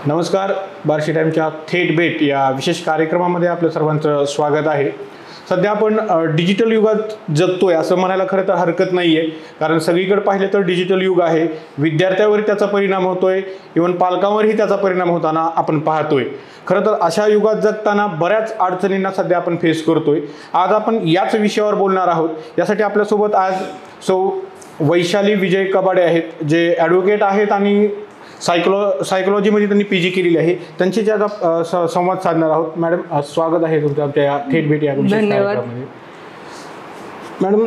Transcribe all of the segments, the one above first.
नमस्कार. बार्शी टाईमच्या थेट भेट या विशेष कार्यक्रमामध्ये आपलं सर्वांचं स्वागत आहे. सध्या आपण डिजिटल युगात जगतोय असं म्हणायला खरं तर हरकत नाही आहे, कारण सगळीकडे पाहिलं तर डिजिटल युग आहे. विद्यार्थ्यावर त्याचा परिणाम होतोय, इव्हन पालकांवरही त्याचा परिणाम होताना आपण पाहतोय. खरं तर अशा युगात जगताना बऱ्याच अडचणींना सध्या आपण फेस करतोय. आज आपण याच विषयावर बोलणार आहोत. यासाठी आपल्यासोबत आज वैशाली विजय कबाडे आहेत, जे ॲडव्होकेट आहेत आणि सायकोलॉजीमध्ये त्यांनी PG केलेली आहे. त्यांची आता संवाद साधणार आहोत. मॅडम, स्वागत आहे तुमचं आमच्या या थेट भेट या कार्यक्रमामध्ये. मॅडम,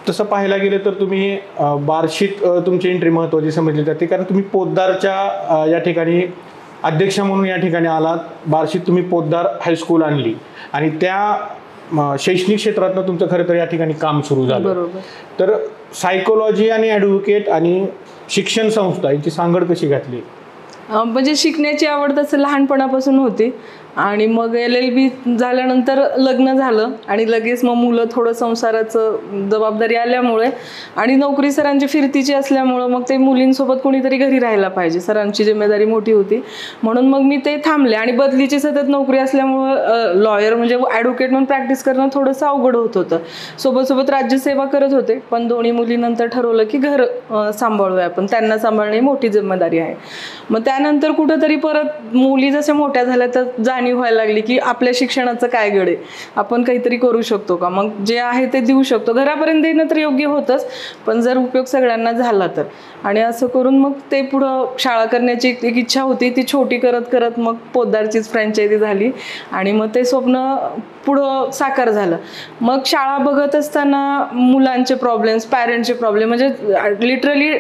तसं पाहायला गेलं तर तुम्ही बार्शीत तुमची एंट्री महत्त्वाची समजली जाते, कारण तुम्ही पोद्दारच्या या ठिकाणी अध्यक्ष म्हणून या ठिकाणी आलात. बार्शीत तुम्ही पोद्दार हायस्कूल आणली आणि त्या शैक्षणिक क्षेत्रातनं तुमचं खरं तर या ठिकाणी काम सुरू झालं. तर सायकोलॉजी आणि ॲडव्होकेट आणि शिक्षण संस्था यांची सांगड कशी घातली? म्हणजे शिकण्याची आवड तसं लहानपणापासून होती आणि मग LLB झाल्यानंतर लग्न झालं आणि लगेच मग मुलं, थोडं संसाराचं जबाबदारी आल्यामुळे आणि नोकरी सरांची फिरतीची असल्यामुळं मग ते मुलींसोबत कोणीतरी घरी राहायला पाहिजे, सरांची जिम्मेदारी मोठी होती. म्हणून मग मी ते थांबले आणि बदलीची सतत नोकरी असल्यामुळं लॉयर म्हणजे ॲडव्होकेट म्हणून प्रॅक्टिस करणं थोडंसं अवघड होत होतं. सोबत राज्यसेवा करत होते, पण दोन्ही मुलीनंतर ठरवलं की घर सांभाळूया आपण, त्यांना सांभाळणं ही मोठी जिम्मेदारी आहे. मग त्यानंतर कुठंतरी परत मुली जशा मोठ्या झाल्या तर जाणीव व्हायला लागली की आपल्या शिक्षणाचं काय गड आहे, आपण काहीतरी करू शकतो का, मग जे आहे ते देऊ शकतो. घरापर्यंत देणं तर योग्य होतंच, पण जर उपयोग सगळ्यांना झाला तर. आणि असं करून मग ते पुढं शाळा करण्याची एक इच्छा होती, ती छोटी करत करत मग पोद्दारचीच फ्रँचायझी झाली आणि मग ते स्वप्न पुढं साकार झालं. मग शाळा बघत असताना मुलांचे प्रॉब्लेम्स, पॅरेंटचे प्रॉब्लेम म्हणजे लिटरली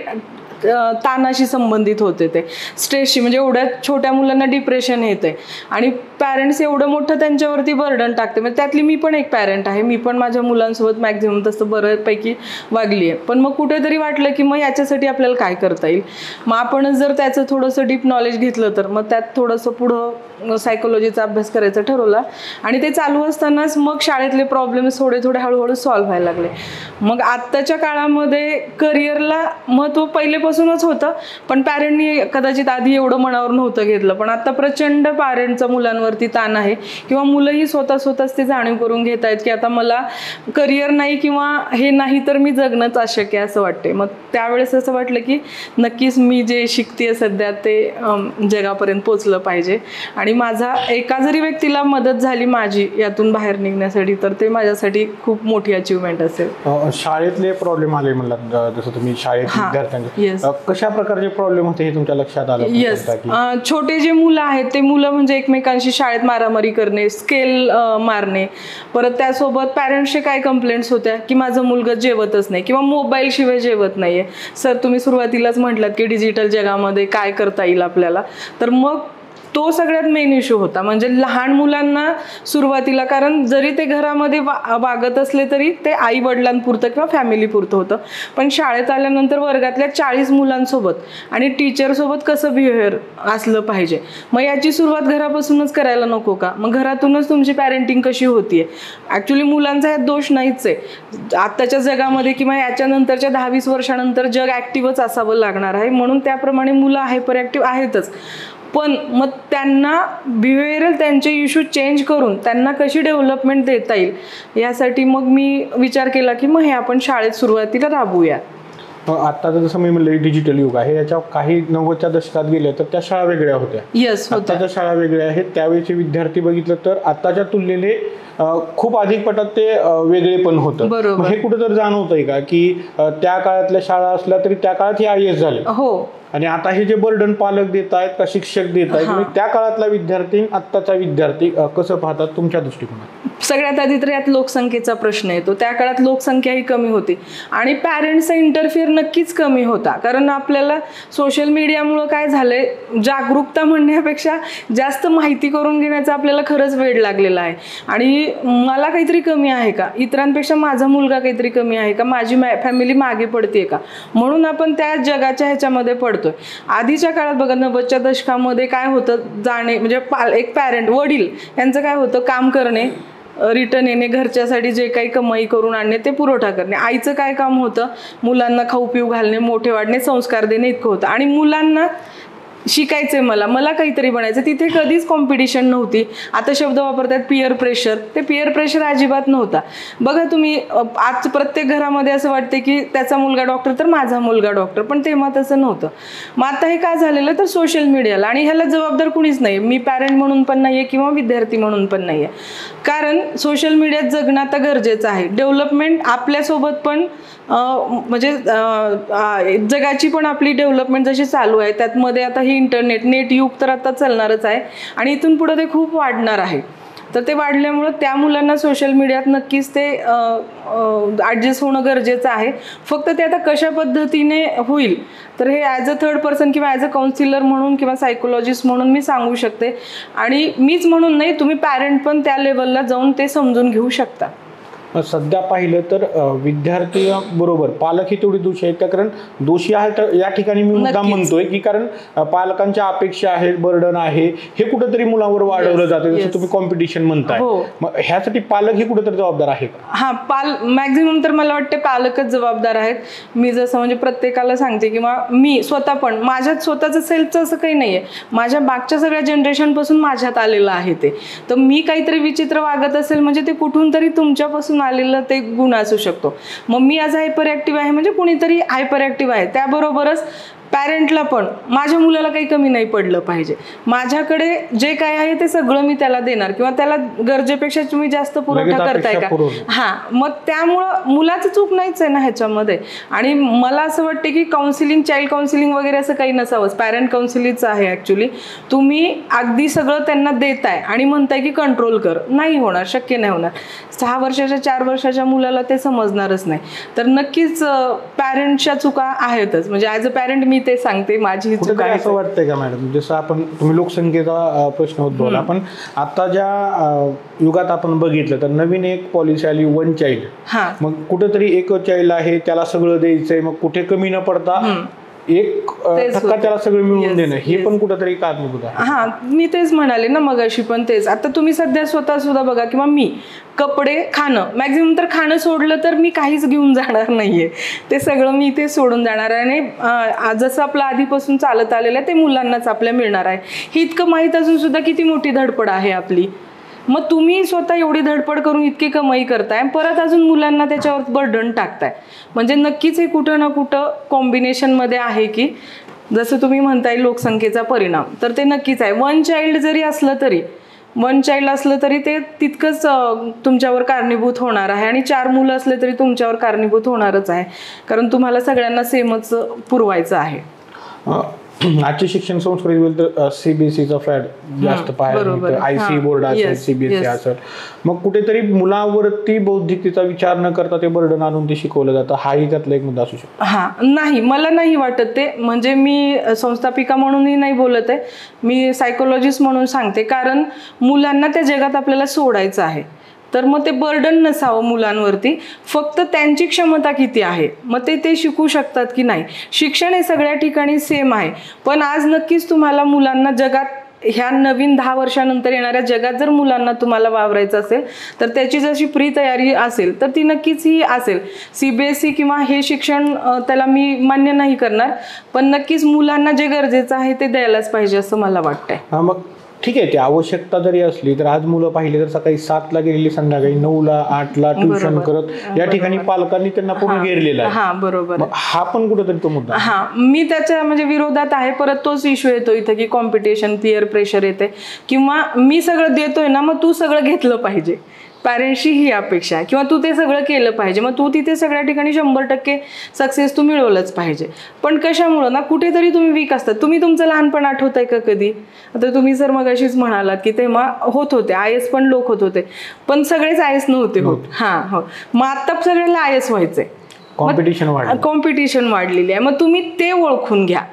ताणाशी संबंधित होते, ते स्ट्रेसशी. म्हणजे एवढ्या छोट्या मुलांना डिप्रेशन येते आणि पॅरेंट्स एवढं मोठं त्यांच्यावरती बर्डन टाकते. म्हणजे त्यातली मी पण एक पॅरेंट आहे, मी पण माझ्या मुलांसोबत मॅक्झिमम तसं बऱ्यापैकी वागली आहे. पण मग कुठेतरी वाटलं की मग याच्यासाठी आपल्याला काय करता येईल. मग आपणच जर त्याचं थोडंसं डीप नॉलेज घेतलं तर मग त्यात थोडंसं पुढं सायकोलॉजीचा अभ्यास करायचा ठरवला आणि ते चालू असतानाच मग शाळेतले प्रॉब्लेम्स थोडे हळूहळू सॉल्व्ह व्हायला लागले. मग आत्ताच्या काळामध्ये करिअरला महत्त्व पहिलेपासूनच होतं, पण पॅरेंटनी कदाचित आधी एवढं मनावर नव्हतं घेतलं. पण आता प्रचंड पॅरेंटचा मुलांवरती ताण आहे किंवा मुलंही स्वतःच ते जाणीव करून घेत आहेत की आता मला करिअर नाही किंवा हे नाही तर मी जगणंच अशक्य असं वाटते. मग त्यावेळेस असं वाटलं की नक्कीच मी जे शिकते सध्या ते जगापर्यंत पोचलं पाहिजे आणि माझा एका जरी व्यक्तीला मदत झाली माझी यातून बाहेर निघण्यासाठी तर ते माझ्यासाठी खूप मोठी अचिव्हमेंट असेल. शाळेतले प्रॉब्लेम आले म्हणलात, जसं तुम्ही शाळेत विद्यार्थ्यांचे कशा प्रकारचे प्रॉब्लेम होते हे तुमच्या लक्षात आलं? येस, छोटे जे मुलं आहेत ते मुलं म्हणजे एकमेकांशी शाळेत मारामारी करणे, स्केल मारणे, परत त्यासोबत पॅरेंट्सचे काय कंप्लेंट्स होत्या की माझं मुलगा जेवतच नाही किंवा मोबाईल शिवाय जेवत नाहीये. सर, तुम्ही सुरुवातीलाच म्हटलात की डिजिटल जगामध्ये काय करता येईल आपल्याला, तर मग तो सगळ्यात मेन इश्यू होता. म्हणजे लहान मुलांना सुरुवातीला, कारण जरी ते घरामध्ये वागत असले तरी ते आई वडिलांपुरतं किंवा फॅमिलीपुरतं होतं, पण शाळेत आल्यानंतर वर्गातल्या 40 मुलांसोबत आणि टीचरसोबत कसं बिहेवियर असलं पाहिजे. मग याची सुरुवात घरापासूनच करायला नको का? मग घरातूनच तुमची पॅरेंटिंग कशी होतीये? ॲक्च्युली मुलांचा ह्यात दोष नाहीच आहे. आत्ताच्या जगामध्ये किंवा याच्यानंतरच्या 10-20 वर्षानंतर जग ॲक्टिव्हच असावं लागणार आहे, म्हणून त्याप्रमाणे मुलं हायपर ॲक्टिव्ह आहेतच. पण मग त्यांना बिहेवियरल त्यांचे इश्यू चेंज करून त्यांना कशी डेव्हलपमेंट देता येईल यासाठी मग मी विचार केला की मग हे आपण शाळेत सुरुवातीला राबवूया. आता जसं मी म्हणलं डिजिटल युग आहे, याच्या काही 90च्या दशकात गेल्या तर त्या शाळा वेगळ्या होत्या. येस, आताच्या शाळा वेगळ्या आहेत. त्यावेळेचे विद्यार्थी बघितलं तर आताच्या तुलनेने खूप अधिक पटात ते वेगळे पण होतं. हे कुठं तर जाणवतंय का की त्या काळातल्या शाळा असल्या तरी त्या काळात हे IAS झाले हो, आणि आता हे जे बर्डन पालक देत आहेत का शिक्षक देत आहेत, त्या काळातला विद्यार्थी आत्ताचा विद्यार्थी कसं पाहतात तुमच्या दृष्टिकोनात? सगळ्यात आधी तर यात लोकसंख्येचा प्रश्न येतो. त्या काळात लोकसंख्याही कमी होती आणि पॅरेंट्सचा इंटरफिअर नक्कीच कमी होता, कारण आपल्याला सोशल मीडियामुळं काय झालंय, जागरूकता म्हणण्यापेक्षा जास्त माहिती करून घेण्याचा आपल्याला खरंच वेळ लागलेला आहे. आणि मला काहीतरी कमी आहे का, इतरांपेक्षा माझा मुलगा काहीतरी कमी आहे का, माझी फॅमिली मागे पडते का, म्हणून आपण त्या जगाच्या ह्याच्यामध्ये पडतोय. आधीच्या काळात बघा, 90च्या दशकामध्ये काय होतं, जाणे म्हणजे एक पॅरेंट, वडील यांचं काय होतं, काम करणे, रिटर्न येणे, घरच्यासाठी जे काही कमाई करून आणणे ते पुरवठा करणे. आईचं काय काम होतं, मुलांना खाऊ पिऊ घालणे, मोठे वाढणे, संस्कार देणे इतकं होतं. आणि मुलांना शिकायचंय मला काहीतरी बनायचं. तिथे कधीच कॉम्पिटिशन नव्हती. आता शब्द वापरतात पिअर प्रेशर, ते पिअर प्रेशर अजिबात नव्हता. बघा तुम्ही आज प्रत्येक घरामध्ये असं वाटते की त्याचा मुलगा डॉक्टर तर माझा मुलगा डॉक्टर, पण तेव्हा तसं नव्हतं. मग आता हे काय झालेलं तर सोशल मीडियाला, आणि ह्याला जबाबदार कुणीच नाही. मी पॅरेंट म्हणून पण नाहीये किंवा विद्यार्थी म्हणून पण नाहीये, कारण सोशल मीडियात जगणं आता गरजेचं आहे. डेव्हलपमेंट आपल्यासोबत पण म्हणजे जगाची पण आपली डेव्हलपमेंट जशी चालू आहे त्यातमध्ये आता ही नेट युग तर आता चालणारच आहे, आणि इथून पुढे ते खूप वाढणार आहे. तर ते वाढल्यामुळं त्या मुलांना सोशल मीडियात नक्कीच ते ॲडजस्ट होणं गरजेचं आहे. फक्त ते आता कशा पद्धतीने होईल तर हे ॲज अ थर्ड पर्सन किंवा ॲज अ काउन्सिलर म्हणून किंवा सायकोलॉजिस्ट म्हणून मी सांगू शकते. आणि मीच म्हणून नाही, तुम्ही पॅरेंट पण त्या लेवलला जाऊन ते समजून घेऊ शकता. सध्या पाहिलं तर विद्यार्थ्यांबरोबर पालकही तेवढी दोषी आहेत का? कारण दोषी आहे तर या ठिकाणी मी मुद्दाम म्हणतोय की कारण पालकांच्या अपेक्षा आहेत, बर्डन आहे, हे कुठेतरी मुलांवर वाढवलं जातं, जसं तुम्ही कॉम्पिटिशन म्हणताय. मग ह्यासाठी पालक हे कुठेतरी जबाबदार आहे का? हा, मॅक्झिमम तर मला वाटते पालकच जबाबदार आहेत. मी जसं म्हणजे प्रत्येकाला सांगते किंवा मी स्वतः पण माझ्यात स्वतःचं सेल्फचं असं काही नाहीये, माझ्या मागच्या सगळ्या जनरेशन पासून माझ्यात आलेलं आहे ते. तर मी काहीतरी विचित्र वागत असेल म्हणजे ते कुठून तरी तुमच्यापासून आलेलं ते गुण असू शकतो. मग मी आज हायपर ऍक्टिव्ह आहे म्हणजे कुणीतरी हायपर ऍक्टिव्ह आहे. त्याबरोबरच पॅरेंटला पण माझ्या मुलाला काही कमी नाही पडलं पाहिजे. माझ्याकडे जे काय आहे ते सगळं मी त्याला देणार, किंवा त्याला गरजेपेक्षा तुम्ही जास्त पुरवठा करताय का? हा, मग त्यामुळं मुलाचं चूक नाहीच आहे ना ह्याच्यामध्ये. आणि मला असं वाटतं की काउन्सिलिंग, चाइल्ड काउन्सिलिंग वगैरे असं काही नसावंच. पॅरेंट काउन्सिलिंगच आहे ऍक्च्युली. तुम्ही अगदी सगळं त्यांना देताय आणि म्हणताय की कंट्रोल कर, नाही होणार, शक्य नाही होणार. 6 वर्षाच्या 4 वर्षाच्या मुलाला ते समजणारच नाही. तर नक्कीच पॅरेंटच्या चुका आहेतच. म्हणजे ॲज अ पॅरेंट मी ते सांगते माझी चूक आहे. असं वाटतंय का मॅडम, जसं तुम्ही लोकसंख्येचा प्रश्न उद्भवला, पण आता ज्या युगात आपण बघितलं तर नवीन एक पॉलिसी आली, वन चाइल्ड. मग कुठेतरी एक चाइल्ड आहे त्याला सगळं द्यायचंय, मग कुठे कमी न पडता एक टक्का त्याला सगळं मिळवून देणं, हे पण कुठेतरी कारणीभूत आहे. हा, मी तेच म्हणाले ना मगाशी पण तेच. आता तुम्ही सध्या स्वतः सुद्धा बघा किंवा मी कपडे, खाणं, मॅक्झिमम तर खाणं सोडलं तर मी काहीच घेऊन जाणार नाहीये. ते सगळं मी ते सोडून जाणार आहे. आणि जसं आपलं आधीपासून चालत आलेलं आहे ते मुलांनाच आपल्या मिळणार आहे. हे इतकं माहीत असून सुद्धा किती मोठी धडपड आहे आपली. मग तुम्ही स्वतः एवढी धडपड करून इतकी कमाई करताय, परत अजून मुलांना त्याच्यावर बर्डन टाकताय. म्हणजे नक्कीच हे कुठं ना कुठं कॉम्बिनेशनमध्ये आहे की जसं तुम्ही म्हणताय लोकसंख्येचा परिणाम, तर ते नक्कीच आहे. वन चाइल्ड असलं तरी ते तितकंच तुमच्यावर कारणीभूत होणार आहे, आणि 4 मुलं असले तरी तुमच्यावर कारणीभूत होणारच आहे, कारण तुम्हाला सगळ्यांना सेमच पुरवायचं आहे. आजची शिक्षण संस्कृती तर सीबीएसईचा फॅड जास्त पाहायला, आयसी बोर्ड असेल, सीबीएसई असेल. मग कुठेतरी मुलावरती बौद्धिकतेचा विचार न करता ते बर्डन आणून ते शिकवलं जातं, हाही त्यातला एक मुद्दा असू शकतो. हा, नाही, मला नाही वाटत ते. म्हणजे मी संस्थापिका म्हणूनही नाही बोलत आहे, मी सायकोलॉजिस्ट म्हणून सांगते. कारण मुलांना त्या जगात आपल्याला सोडायचं आहे, तर मग ते बर्डन नसावं मुलांवरती. फक्त त्यांची क्षमता किती आहे, मग ते शिकू शकतात की नाही. शिक्षण हे सगळ्या ठिकाणी सेम आहे, पण आज नक्कीच तुम्हाला मुलांना जगात, ह्या नवीन 10 वर्षानंतर येणाऱ्या जगात जर मुलांना तुम्हाला वावरायचं असेल तर त्याची जशी प्री तयारी असेल तर ती नक्कीच ही असेल. सीबीएसई किंवा हे शिक्षण त्याला मी मान्य नाही करणार, पण नक्कीच मुलांना जे गरजेचं आहे ते द्यायलाच पाहिजे असं मला वाटतंय. मग ठीक आहे, ती आवश्यकता जरी असली तर आज मुलं पाहिली तर सकाळी 7ला गेलेली संध्याकाळी 9ला 8ला ट्युशन करत या ठिकाणी पालकांनी त्यांना पूर्ण घेरलेला आहे. हा, बरोबर. हा पण कुठेतरी तो मुद्दा. हा, मी त्याच्या म्हणजे विरोधात आहे. परत तोच इश्यू येतो इथं की कॉम्पिटिशन, पिअर प्रेशर येते, किंवा मी सगळं देतोय ना मग तू सगळं घेतलं पाहिजे. पॅरेंट्सची ही अपेक्षा आहे, किंवा तू ते सगळं केलं पाहिजे, मग तू तिथे सगळ्या ठिकाणी 100% सक्सेस तू मिळवलंच पाहिजे. पण कशामुळं ना, कुठेतरी तुम्ही वीक असतात. तुम्ही तुमचं लहानपण आठवतंय का कधी? आता तुम्ही जर मगाशीच म्हणालात की तेव्हा होत होते IAS पण लोक होत होते, पण सगळेच IAS नव्हते होत. हो, मग आता सगळ्याला IAS व्हायचंय, कॉम्पिटिशन वाढलेली आहे. मग तुम्ही ते ओळखून घ्या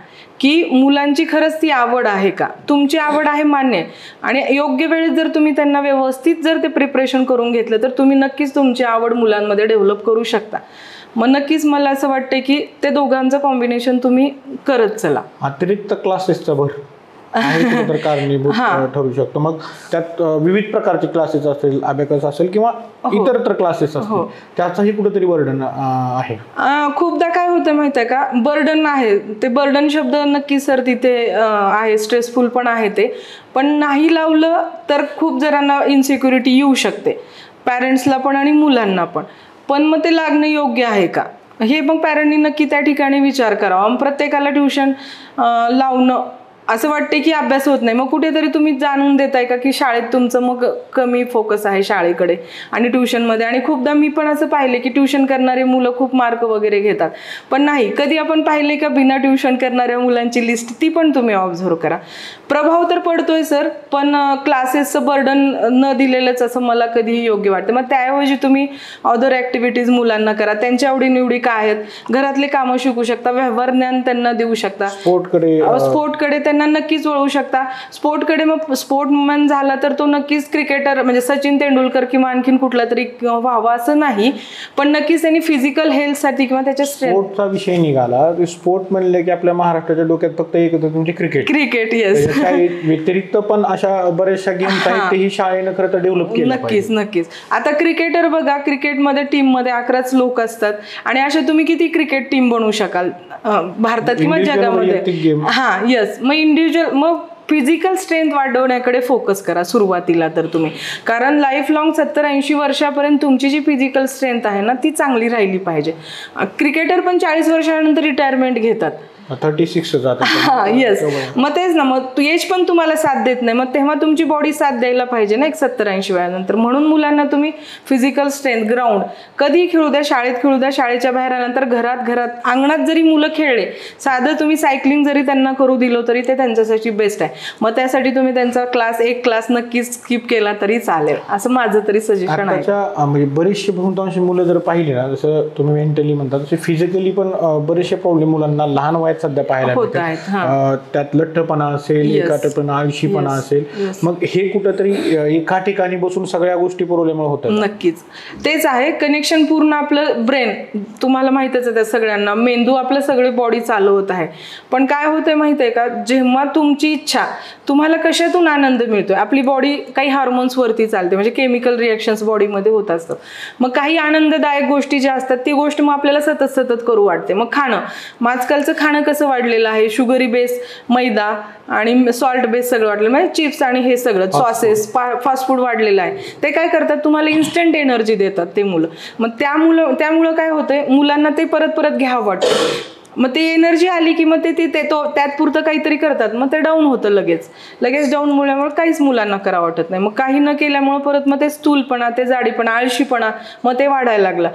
की मुलांची खरंच ती आवड आहे का. तुमची आवड आहे मान्य, आणि योग्य वेळेत जर तुम्ही त्यांना व्यवस्थित जर ते प्रिपरेशन करून घेतलं तर तुम्ही नक्कीच तुमची आवड मुलांमध्ये डेव्हलप करू शकता. मग नक्कीच मला असं वाटतं की ते दोघांचं कॉम्बिनेशन तुम्ही करत चला. अतिरिक्त क्लासेसचा भर आहे तर कारणीभूत ठरू शकतो. मग त्यात विविध प्रकारचे क्लासेस असेल, अबॅकस असेल किंवा इतर क्लासेस असतील, त्याचाही कुठेतरी बर्डन आहे. खूपदा काय होतं माहिती आहे का, बर्डन आहे ते बर्डन शब्द नक्की सर तिथे आहे, स्ट्रेसफुल पण आहे ते, पण नाही लावलं तर खूप जणांना इन्सिक्युरिटी येऊ शकते, पॅरेंट्सला पण आणि मुलांना पण. पण मग ते लागणं योग्य आहे का, हे मग पॅरेंटनी नक्की त्या ठिकाणी विचार करावा. प्रत्येकाला ट्युशन लावणं असं वाटते की अभ्यास होत नाही, मग कुठेतरी तुम्ही जाणून देताय का की शाळेत तुमचं मग कमी फोकस आहे शाळेकडे आणि ट्युशनमध्ये. आणि खूपदा मी पण असं पाहिले की ट्युशन करणारे मुलं खूप मार्क वगैरे घेतात, पण नाही कधी आपण पाहिले का बिना ट्युशन करणाऱ्या मुलांची लिस्ट, ती पण तुम्ही ऑब्झर्व करा. प्रभाव तर पडतोय सर, पण क्लासेसचं बर्डन न दिलेलंच असं मला कधीही योग्य वाटतं. मग त्याऐवजी तुम्ही अदर ॲक्टिव्हिटीज मुलांना करा, त्यांच्या आवडीनिवडी काय आहेत, घरातले कामं शिकू शकता, व्यवहार ज्ञान त्यांना देऊ शकता, स्पोर्टकडे त्यांना नक्कीच वळवू शकता. स्पोर्टकडे मग स्पोर्टमॅन झाला तर तो नक्कीच क्रिकेटर म्हणजे सचिन तेंडुलकर किंवा आणखीन कुठला तरी व्हावा असं नाही, पण नक्कीच त्यांनी फिजिकल हेल्थसाठी किंवा त्याच्या स्पोर्टचा विषय निघाला, स्पोर्ट म्हणले की आपल्या महाराष्ट्राच्या डोक्यात फक्त एक होतं तुमचे क्रिकेट. येस, व्यतिरिक्त पण अशा बऱ्याचशा गेम्स आहेत तेही शाळेनं खरं तर डेव्हलप केलं. नक्कीच. आता क्रिकेटर बघा, क्रिकेटमध्ये टीममध्ये 11च लोक असतात आणि अशा तुम्ही किती क्रिकेट टीम बनवू शकाल भारतात किंवा जगामध्ये. येस, मग इंडिव्हिज्युअल, मग फिजिकल स्ट्रेंथ वाढवण्याकडे फोकस करा सुरुवातीला तर तुम्ही, कारण लाईफ लॉंग 70-80 वर्षापर्यंत तुमची जी फिजिकल स्ट्रेंथ आहे ना ती चांगली राहिली पाहिजे. क्रिकेटर पण 40 वर्षानंतर रिटायरमेंट घेतात, 36 येस. मग तेच ना, मग एज पण तुम्हाला साथ देत नाही, मग तेव्हा तुमची बॉडी साथ द्यायला पाहिजे ना एक 70-80 वयानंतर. म्हणून मुलांना तुम्ही फिजिकल स्ट्रेंथ, ग्राउंड कधी खेळू द्या, शाळेत खेळू द्या, शाळेच्या बाहेर आल्यानंतर घरात अंगणात जरी मुलं खेळले, साधं तुम्ही सायकलिंग जरी त्यांना करू दिलं तरी ते त्यांच्यासाठी बेस्ट आहे. मग त्यासाठी तुम्ही त्यांचा एक क्लास नक्कीच स्किप केला तरी चालेल, असं माझं तरी सजेशन आहे. म्हणजे बरेचसे बहुतांश मुलं जर पाहिली ना, जसं तुम्ही मेंटली म्हणता तसे फिजिकली पण बरेचसे प्रॉब्लेम मुलांना लहान वयात सध्या पाहायला मिळतात. त्यात लठ्ठपणा असेल, एकाटपणा, आळशीपणा असेल. मग हे कुठंतरी एका ठिकाणी बसून सगळ्या गोष्टी पुरवल्यामुळे होतात. नक्कीच तेच आहे, कनेक्शन पूर्ण आपलं ब्रेन, तुम्हाला माहितच आहे त्या सगळ्यांना, मेंदू आपलं सगळे बॉडी चालवत आहे. पण काय होतंय माहित आहे का, जेव्हा तुमची इच्छा, तुम्हाला कशातून आनंद मिळतोय, आपली बॉडी काही हार्मोन्स वरती चालते, म्हणजे केमिकल रिएक्शन्स बॉडीमध्ये होत असतं. मग काही आनंददायक गोष्टी ज्या असतात ती गोष्ट मग आपल्याला सतत करू वाटते. मग खाणं, आजकालचं खाणं कसं वाढलेलं आहे, शुगरी बेस, मैदा आणि सॉल्ट बेस सगळं वाढलेलं, म्हणजे चिप्स आणि हे सगळं सॉसेस, फास्ट फूड वाढलेलं आहे. ते काय करतात, तुम्हाला इन्स्टंट एनर्जी देतात ते मुलं. मग त्यामुळं काय होतंय, मुलांना ते परत घ्यावं वाटतं. मग ते एनर्जी आली की मग ते त्यात पुरतं काहीतरी करतात, मग ते डाऊन होतं लगेच डाऊन मुळामुळे काहीच मुलांना करावं वाटत नाही. मग काही न केल्यामुळे परत मग ते स्थूलपणा, ते जाडीपणा, आळशीपणा मग ते वाढायला लागला.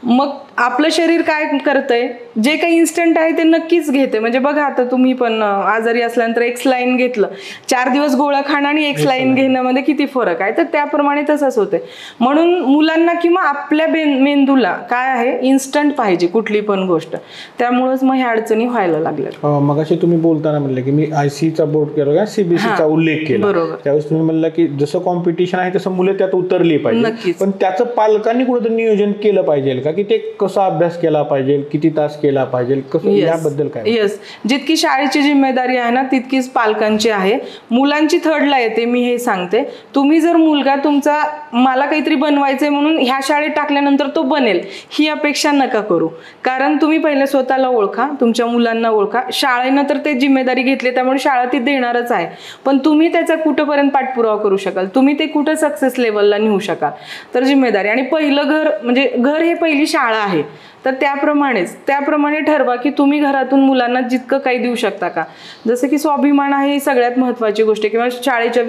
मग आपलं शरीर काय करतंय, जे काही इन्स्टंट आहे ते नक्कीच घेते. म्हणजे बघा आता तुम्ही पण आजारी असल्यानंतर एक स्लाईन घेतलं, 4 दिवस गोळ्या खाणं आणि एक स्लाईन घेण्यामध्ये किती फरक आहे, तर त्याप्रमाणे तसंच होते. म्हणून मुलांना किंवा आपल्या मेंदूला काय आहे, इन्स्टंट पाहिजे कुठली पण गोष्ट, त्यामुळेच मग ह्या अडचणी व्हायला लागल्या. मग अशी तुम्ही बोलताना म्हणलं की मी ICSEचा बोर्ड केला, CBSEचा उल्लेख केला, त्यावेळेस तुम्ही म्हणला की जसं कॉम्पिटिशन आहे तसं मुलं त्यात उतरली पाहिजे, पण त्याचं पालकांनी कुठेतरी नियोजन केलं पाहिजे का, की ते कसा अभ्यास केला पाहिजे, किती तास केला पाहिजे, कसं, याबद्दल काय? येस, जितकी शाळेची जिम्मेदारी आहे ना तितकीच पालकांची आहे. मुलांची थर्डला येते, मी हे सांगते. तुम्ही जर मुलगा तुमचा मला काहीतरी बनवायचंय म्हणून ह्या शाळेत टाकल्यानंतर तो बनेल ही अपेक्षा नका करू, कारण तुम्ही पहिले स्वतःला ओळखा, तुमच्या मुलांना ओळखा. शाळेनं तर ते जिम्मेदारी घेतली त्यामुळे शाळा ती देणारच आहे, पण तुम्ही त्याचा कुठंपर्यंत पाठपुरावा करू शकाल, तुम्ही ते कुठं सक्सेस लेवलला नेऊ शकाल, तर जिम्मेदारी. आणि पहिलं घर म्हणजे घर हे पहिली शाळा आहे, तर त्याप्रमाणे ठरवा की तुम्ही घरातून मुलांना जितकं काही देऊ शकता का. जसं की स्वाभिमान आहे ही सगळ्यात महत्त्वाची गोष्ट आहे, किंवा शाळेच्या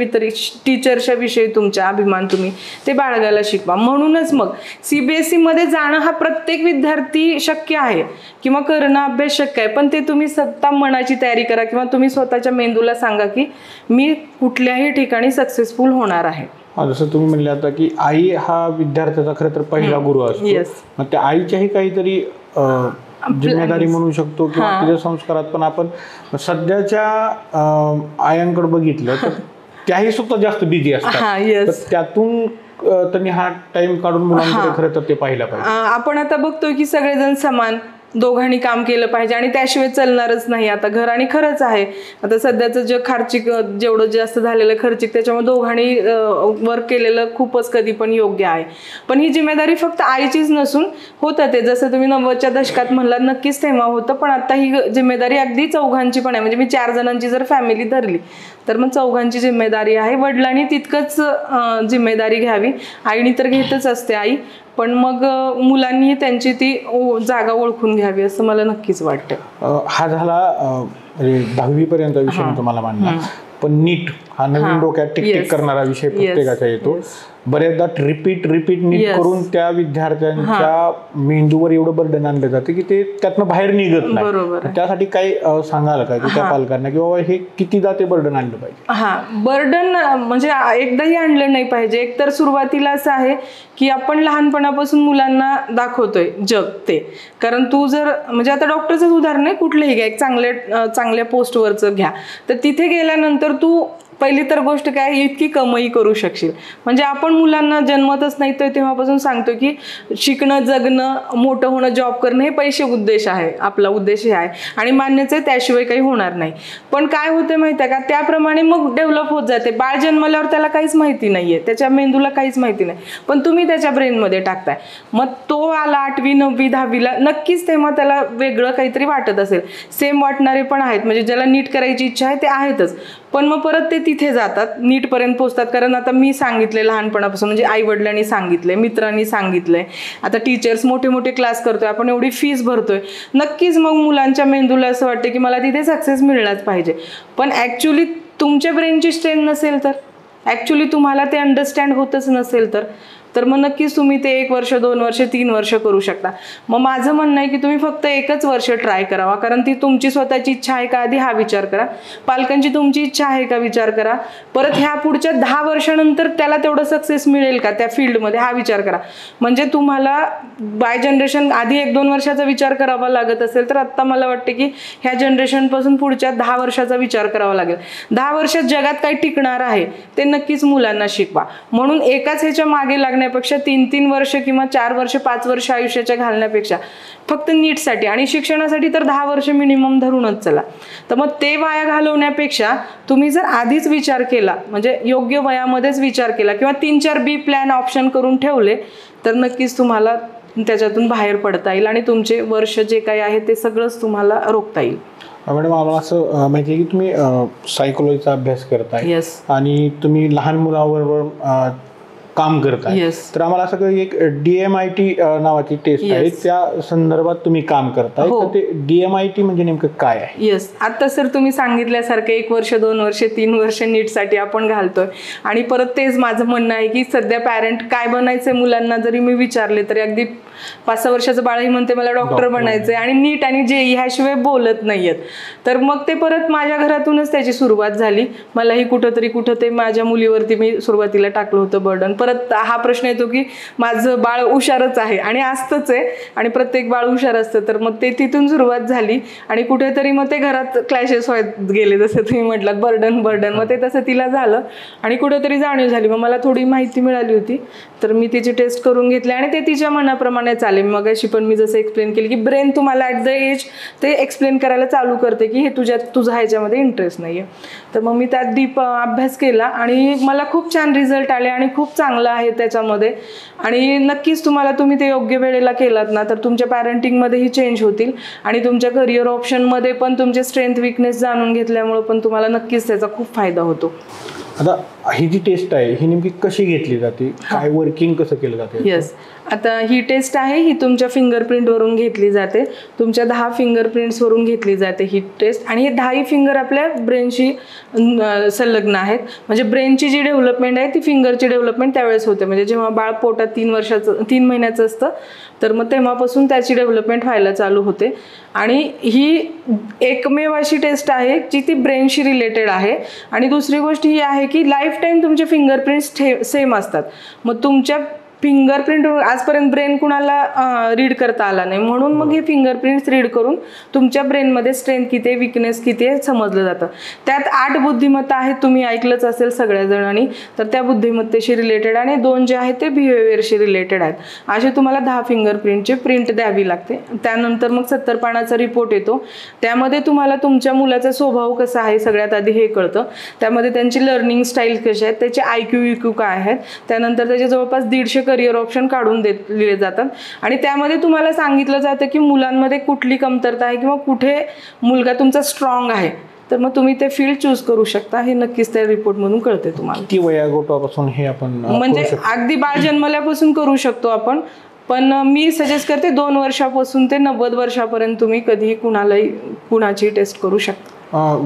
टीचरच्या विषयी तुमचा अभिमान तुम्ही ते बाळगायला शिकवा. म्हणूनच मग CBSE मध्ये जाणं हा प्रत्येक विद्यार्थी शक्य आहे किंवा करणं अभ्यास शक्य आहे, पण ते तुम्ही स्वतः मनाची तयारी करा किंवा तुम्ही स्वतःच्या मेंदूला सांगा की मी कुठल्याही ठिकाणी सक्सेसफुल होणार आहे. जसं तुम्ही म्हणले आता की आई हा विद्यार्थ्याचा खरं तर पहिला गुरु असतो, मग त्या आईच्याही काहीतरी जिम्मेदारी म्हणू शकतो किंवा तिच्या संस्कारात पण आपण सध्याच्या आयांकडे बघितलं तर त्याही सुद्धा जास्त बिझी असतात, त्यातून त्यांनी हा टाइम काढून मुलांकडे खरं तर ते पाहिलं पाहिजे. आपण आता बघतोय की सगळेजण समान, दोघांनी काम केलं पाहिजे आणि त्याशिवाय चालणारच नाही. आता घर आणि खरंच आहे, आता सध्याचं जग खर्चिक जेवढं जास्त झालेलं खर्चिक, त्याच्यामुळे दोघांनी वर्क केलेलं खूपच कधी पण योग्य आहे. पण ही जिम्मेदारी फक्त आईचीच नसून होतं ते जसं तुम्ही 90च्या दशकात म्हणलात, नक्कीच तेव्हा होतं, पण आता ही जिम्मेदारी अगदी चौघांची पण आहे. म्हणजे मी 4 जणांची जर फॅमिली धरली तर मग चौघांची जिम्मेदारी आहे. वडिलांनी तितकंच जिम्मेदारी घ्यावी, आईनी तर घेतच असते आई, पण मग मुलांनी त्यांची ती जागा ओळखून घ्यावी असं मला नक्कीच वाटतं. हा झाला 10वी पर्यंत विषय तुम्हाला मांडला, पण नीट हा नवीन डोक्यात टिक करणारा विषय प्रत्येकाचा येतो. बरेचदा रिपीट नीट करून त्या विद्यार्थ्यांच्या मेंदूवर एवढं बर्डन आणलं जातं की ते त्यातनं बाहेर निघत नाही. त्यासाठी काही सांगाल का की त्या पालकांना की बाबा हे कितीदा ते बर्डन आणलं पाहिजे? बर्डन म्हणजे एकदाही आणलं नाही पाहिजे. एकतर सुरुवातीला असं आहे की आपण लहानपणापासून मुलांना दाखवतोय जग ते, कारण तू जर म्हणजे आता डॉक्टरचं उदाहरण आहे, कुठलंही घ्या, एक चांगल्या पोस्टवरचं घ्या, तर तिथे गेल्यानंतर तू पहिली तर गोष्ट काय, इतकी कमाई करू शकशील. म्हणजे आपण मुलांना जन्मतच नाही तर तेव्हापासून सांगतो की शिकणं, जगणं, मोठं होणं, जॉब करणं हे पैसे उद्देश आहे, आपला उद्देश हे आहे आणि मान्यच आहे, त्याशिवाय काही होणार नाही. पण काय होते माहिती आहे का, त्याप्रमाणे मग डेव्हलप होत जाते. बाळ जन्मल्यावर त्याला काहीच माहिती नाहीये, त्याच्या मेंदूला काहीच माहिती नाही, पण तुम्ही त्याच्या ब्रेनमध्ये टाकताय. मग तो आला 8वी 9वी 10वीला, नक्कीच तेव्हा त्याला वेगळं काहीतरी वाटत असेल. सेम वाटणारे पण आहेत, म्हणजे ज्याला नीट करायची इच्छा आहे ते आहेतच, पण मग परत ते तिथे जातात, नीटपर्यंत पोहोचतात. कारण आता मी सांगितले लहानपणापासून, म्हणजे आई वडिलांनी सांगितले, मित्रांनी सांगितलंय, आता टीचर्स मोठे क्लास करतोय, आपण एवढी फीस भरतोय, नक्कीच मग मुलांच्या मेंदूला असं वाटतं की मला तिथे सक्सेस मिळलाच पाहिजे. पण ॲक्च्युली तुमच्या ब्रेनची स्ट्रेंथ नसेल तर, ॲक्च्युली तुम्हाला ते अंडरस्टँड होतच नसेल तर मग नक्कीच तुम्ही ते 1 वर्ष 2 वर्ष 3 वर्ष करू शकता. मग माझं म्हणणं आहे की तुम्ही फक्त 1च वर्ष ट्राय करावा, कारण ती तुमची स्वतःची इच्छा आहे का आधी हा विचार करा, पालकांची तुमची इच्छा आहे का विचार करा, परत ह्या पुढच्या 10 वर्षानंतर त्याला तेवढं सक्सेस मिळेल का त्या फील्डमध्ये हा विचार करा. म्हणजे तुम्हाला बाय जनरेशन आधी 1-2 वर्षाचा विचार करावा लागत असेल तर आत्ता मला वाटते की ह्या जनरेशनपासून पुढच्या 10 वर्षाचा विचार करावा लागेल. 10 वर्षात जगात काय टिकणार आहे ते नक्कीच मुलांना शिकवा. म्हणून एकाच ह्याच्या मागे लागण्यापेक्षा 3-3 वर्ष किंवा 4 वर्ष 5 वर्ष आयुष्याच्या घालण्यापेक्षा फक्त नीटसाठी आणि शिक्षणासाठी तर 10 वर्ष मिनिमम धरूनच चला. तर मग ते वाया घालवण्यापेक्षा तुम्ही जर आधीच विचार केला, म्हणजे योग्य वयामध्येच विचार केला किंवा 3-4 बी प्लॅन ऑप्शन करून ठेवले तर नक्कीच तुम्हाला त्याच्यातून बाहेर पडता येईल आणि तुमचे वर्ष जे काही आहे ते सगळंच तुम्हाला रोखता येईल. मॅडम, आम्हाला असं माहिती आहे की तुम्ही सायकोलॉजीचा अभ्यास करताय आणि तुम्ही लहान मुलांबरोबर काम करताय, तर आम्हाला असं काही एक DMIT नावाची टेस्ट आहे, त्या संदर्भात तुम्ही काम करताय, तर ते DMIT म्हणजे नेमकं काय आहे? आता सर तुम्ही सांगितल्यासारखं 1 वर्ष 2 वर्ष 3 वर्ष नीटसाठी आपण घालतोय आणि परत तेच माझं म्हणणं आहे की सध्या पॅरेंट काय बनायचंय मुलांना जरी मी विचारले तरी अगदी 5-6 वर्षाचं बाळही म्हणते मला डॉक्टर बनायचंय आणि नीट आणि JEE ह्याशिवाय बोलत नाहीयेत. तर मग ते परत माझ्या घरातूनच त्याची सुरुवात झाली. मलाही कुठं ते माझ्या मुलीवरती मी सुरुवातीला टाकलं होतं बर्डन. परत हा प्रश्न येतो की माझं बाळ हुशारच आहे आणि असतंच आहे आणि प्रत्येक बाळ हुशार असतं, तर मग ते तिथून सुरुवात झाली आणि कुठेतरी मग ते घरात क्लॅशेस व्हायत गेले, जसं तुम्ही म्हटलात बर्डन मग ते तसं तिला झालं आणि कुठेतरी जाणीव झाली. मग मला थोडी माहिती मिळाली होती तर मी तिची टेस्ट करून घेतली आणि ते तिच्या मनाप्रमाणे चालेल. मग अशी पण मी जसं एक्सप्लेन केली की ब्रेन तुम्हाला ॲट द एज ते एक्सप्लेन करायला चालू करते की हे तुझा ह्याच्यामध्ये इंटरेस्ट नाही आहे. तर मग मी त्यात डीप अभ्यास केला आणि मला खूप छान रिझल्ट आले आणि खूप चांगलं आहे त्याच्यामध्ये. आणि नक्कीच तुम्ही ते योग्य वेळेला केलात ना तर तुमच्या पॅरेंटिंगमध्येही चेंज होतील आणि तुमच्या करिअर ऑप्शनमध्ये पण तुमचे स्ट्रेंथ विकनेस जाणून घेतल्यामुळे पण तुम्हाला नक्कीच त्याचा खूप फायदा होतो. आता ही जी टेस्ट आहे ही नेमकी कशी घेतली जाते, काय वर्किंग कसं केलं जाते? आता ही टेस्ट आहे ही तुमच्या फिंगरप्रिंटवरून घेतली जाते, तुमच्या 10 फिंगरप्रिंट्सवरून घेतली जाते ही टेस्ट आणि हे 10ही फिंगर आपल्या ब्रेनशी संलग्न आहेत. म्हणजे ब्रेनची जी डेव्हलपमेंट आहे ती फिंगरची डेव्हलपमेंट त्यावेळेस होते. म्हणजे जेव्हा बाळ पोटात 3 महिन्याचं असतं तर मग तेव्हापासून त्याची डेव्हलपमेंट व्हायला चालू होते आणि ही एकमेव अशी टेस्ट आहे जी ती ब्रेनशी रिलेटेड आहे. आणि दुसरी गोष्ट ही आहे की लाईफ टाईम तुमचे फिंगरप्रिंट्स सेम असतात. मग तुमच्या फिंगरप्रिंट आजपर्यंत ब्रेन कुणाला रीड करता आला नाही, म्हणून मग हे फिंगरप्रिंट्स रीड करून तुमच्या ब्रेनमध्ये स्ट्रेंथ किती आहे, विकनेस किती आहे समजलं जातं. त्यात 8 बुद्धिमत्ता आहेत, तुम्ही ऐकलंच असेल सगळ्या जणांनी. तर त्या बुद्धिमत्तेशी रिलेटेड आणि 2 जे आहेत ते बिहेवियरशी रिलेटेड आहेत. असे तुम्हाला 10 फिंगरप्रिंटची प्रिंट द्यावी लागते. त्यानंतर मग 70 पानाचा रिपोर्ट येतो. त्यामध्ये तुम्हाला तुमच्या मुलाचा स्वभाव कसा आहे सगळ्यात आधी हे कळतं. त्यामध्ये त्यांची लर्निंग स्टाईल कशी आहे, त्याचे IQ EQ काय आहेत. त्यानंतर त्याचे जवळपास 150 करिअर ऑप्शन काढून दिले जातात आणि त्यामध्ये तुम्हाला सांगितलं जातं की मुलांमध्ये कुठली कमतरता आहे किंवा कुठे मुलगा तुमचा स्ट्रॉंग आहे, तर मग तुम्ही ते फील्ड चूज करू शकता. हे नक्कीच त्या रिपोर्टमधून कळते तुम्हाला. किती वयोगटापासून हे आपण म्हणजे अगदी बाळ जन्मल्यापासून करू शकतो आपण, पण मी सजेस्ट करते 2 वर्षापासून ते 90 वर्षापर्यंत तुम्ही कधीही कुणाची टेस्ट करू शकता.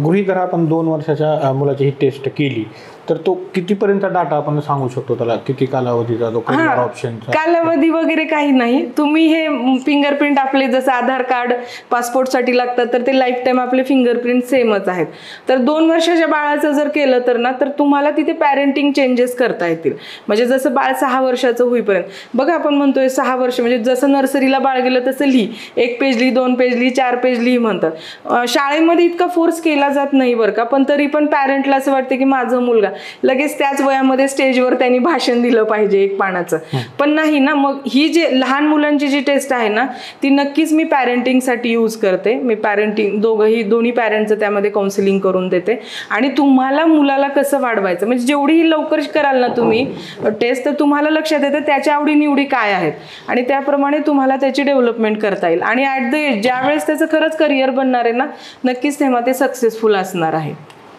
गृहीत धरा आपण 2 वर्षाच्या मुलाची ही टेस्ट केली तर तो कितीपर्यंत डाटा आपण सांगू शकतो, त्याला किती कालावधीचा तो करिअर ऑप्शनचा? कालावधी वगैरे काही नाही. तुम्ही हे फिंगरप्रिंट आपले जसं आधार कार्ड पासपोर्टसाठी लागतात तर ते लाईफ टाईम आपले फिंगरप्रिंट सेमच आहेत. तर 2 वर्षाच्या बाळाचं जर केलं तर ना, तर तुम्हाला तिथे पॅरेंटिंग चेंजेस करता येतील. म्हणजे जसं बाळ 6 वर्षाचं होईपर्यंत बघा, आपण म्हणतोय 6 वर्ष म्हणजे जसं नर्सरीला बाळ गेलं तसं लिही, 1 पेज लिही, 2 पेज लिही, 4 पेज लिही म्हणतात. शाळेमध्ये इतका फोर्स केला जात नाही बरं का, पण तरी पण पॅरेंटला असं वाटतं की माझा मुलगा लगेच त्याच वयामध्ये स्टेजवर त्यांनी भाषण दिलं पाहिजे 1 पानाचं. पण नाही ना. मग ही जे लहान मुलांची जी टेस्ट आहे ना, ती नक्कीच मी पॅरेंटिंगसाठी यूज करते. मी दोन्ही पॅरेंटचं त्यामध्ये काउन्सिलिंग करून देते आणि तुम्हाला मुलाला कसं वाढवायचं, म्हणजे जेवढी लवकर कराल ना तुम्ही टेस्ट, तर तुम्हाला लक्षात येतं त्याच्या आवडीनिवडी काय आहेत आणि त्याप्रमाणे तुम्हाला त्याची डेव्हलपमेंट करता येईल. आणि ॲट द एज ज्यावेळेस त्याचं खरंच करिअर बनणार आहे ना, नक्कीच तेव्हा ते सक्सेसफुल असणार आहे.